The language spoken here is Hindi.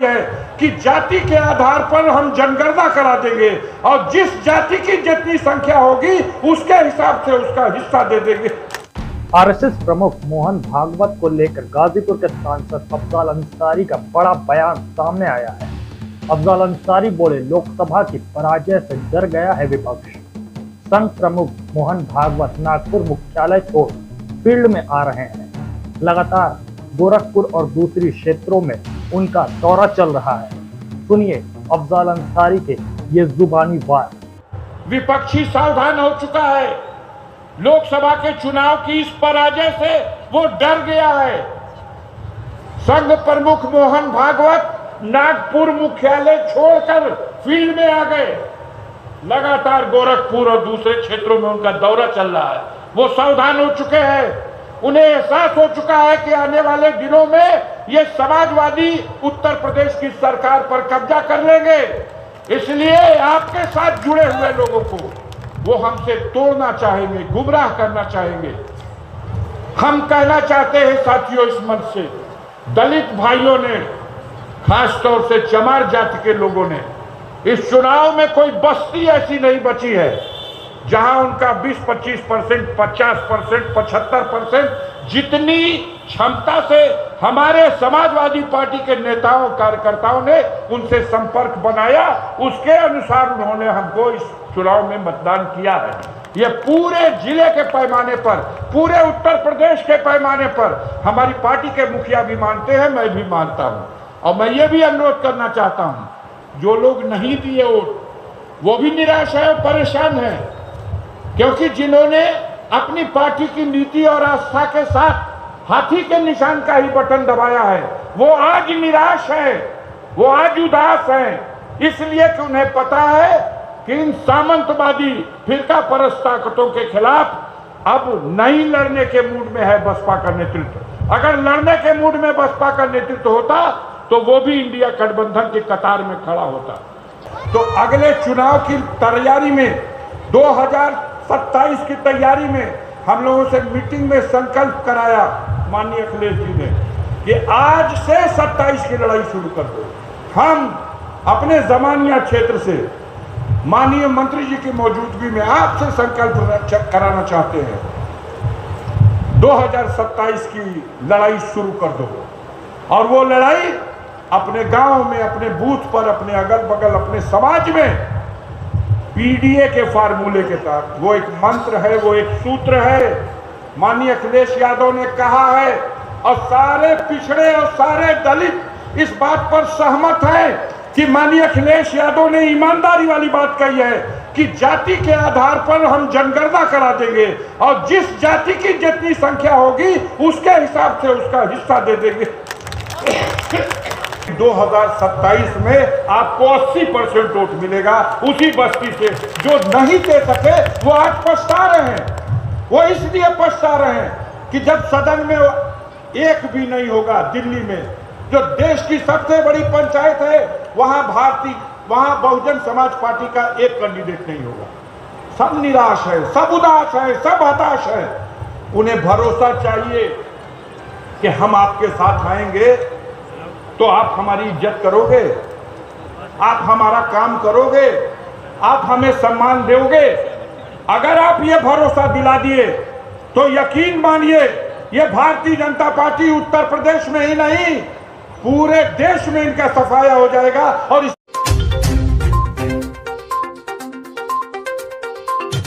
है कि जाति के आधार पर हम जनगणना करा देंगे और जिस जाति की जितनी संख्या होगी उसके हिसाब से उसका हिस्सा दे देंगे। आरएसएस प्रमुख मोहन भागवत को लेकर गाजीपुर के सांसद अफजल अंसारी का बड़ा बयान सामने आया है। अफजल अंसारी बोले, लोकसभा की पराजय से डर गया है विपक्ष। संघ प्रमुख मोहन भागवत नागपुर मुख्यालय छोड़ फील्ड में आ रहे हैं। लगातार गोरखपुर और दूसरी क्षेत्रों में उनका दौरा चल रहा है। सुनिए अफजल अंसारी के ये जुबानी वार। विपक्षी सावधान हो चुका है। लोकसभा के चुनाव की इस पराजय से वो डर गया है। संघ प्रमुख मोहन भागवत नागपुर मुख्यालय छोड़कर फील्ड में आ गए। लगातार गोरखपुर और दूसरे क्षेत्रों में उनका दौरा चल रहा है। वो सावधान हो चुके हैं। उन्हें एहसास हो चुका है कि आने वाले दिनों में ये समाजवादी उत्तर प्रदेश की सरकार पर कब्जा कर लेंगे। इसलिए आपके साथ जुड़े हुए लोगों को वो हमसे तोड़ना चाहेंगे, गुमराह करना चाहेंगे। हम कहना चाहते हैं साथियों, इस मंच से दलित भाइयों ने, खास तौर से चमार जाति के लोगों ने, इस चुनाव में कोई बस्ती ऐसी नहीं बची है जहां उनका 20-25%, 50%, 75% जितनी क्षमता से हमारे समाजवादी पार्टी के नेताओं कार्यकर्ताओं ने उनसे संपर्क बनाया, उसके अनुसार उन्होंने हमको इस चुनाव में मतदान किया है। यह पूरे जिले के पैमाने पर, पूरे उत्तर प्रदेश के पैमाने पर हमारी पार्टी के मुखिया भी मानते हैं, मैं भी मानता हूं। और मैं ये भी अनुरोध करना चाहता हूं, जो लोग नहीं दिए वोट वो भी निराश है और परेशान है, क्योंकि जिन्होंने अपनी पार्टी की नीति और आस्था के साथ हाथी के निशान का ही बटन दबाया है, वो आज निराश है, वो आज उदास है। इसलिए कि उन्हें पता है कि इन सामंतवादी फिरका परस्त ताकतों के खिलाफ अब नहीं लड़ने के मूड में है बसपा का नेतृत्व। अगर लड़ने के मूड में बसपा का नेतृत्व होता तो वो भी इंडिया गठबंधन की कतार में खड़ा होता। तो अगले चुनाव की तैयारी में, 2027 की तैयारी में हम लोगों से मीटिंग में संकल्प कराया माननीय अखिलेश जी ने कि आज से 27 की लड़ाई शुरू कर दो। हम अपने जमानिया क्षेत्र से माननीय मंत्री जी की मौजूदगी में आपसे संकल्प कराना चाहते हैं, 2027 की लड़ाई शुरू कर दो। और वो लड़ाई अपने गांव में, अपने बूथ पर, अपने अगल बगल, अपने समाज में पीडीए के फार्मूले के तहत, वो एक मंत्र है, वो एक सूत्र है। माननीय अखिलेश यादव ने कहा है और सारे पिछड़े और सारे दलित इस बात पर सहमत हैं कि माननीय अखिलेश यादव ने ईमानदारी वाली बात कही है कि जाति के आधार पर हम जनगणना करा देंगे और जिस जाति की जितनी संख्या होगी उसके हिसाब से उसका हिस्सा दे देंगे। 2027 में आपको 80% वोट मिलेगा उसी बस्ती से। जो नहीं दे सके वो आज पछता रहे हैं। वो इसलिए पछता रहे हैं कि जब सदन में एक भी नहीं होगा, दिल्ली में जो देश की सबसे बड़ी पंचायत है, वहां बहुजन समाज पार्टी का एक कैंडिडेट नहीं होगा। सब निराश है, सब उदास है, सब हताश है। उन्हें भरोसा चाहिए कि हम आपके साथ आएंगे तो आप हमारी इज्जत करोगे, आप हमारा काम करोगे, आप हमें सम्मान दोगे। अगर आप ये भरोसा दिला दिए तो यकीन मानिए ये भारतीय जनता पार्टी उत्तर प्रदेश में ही नहीं पूरे देश में इनका सफाया हो जाएगा और इस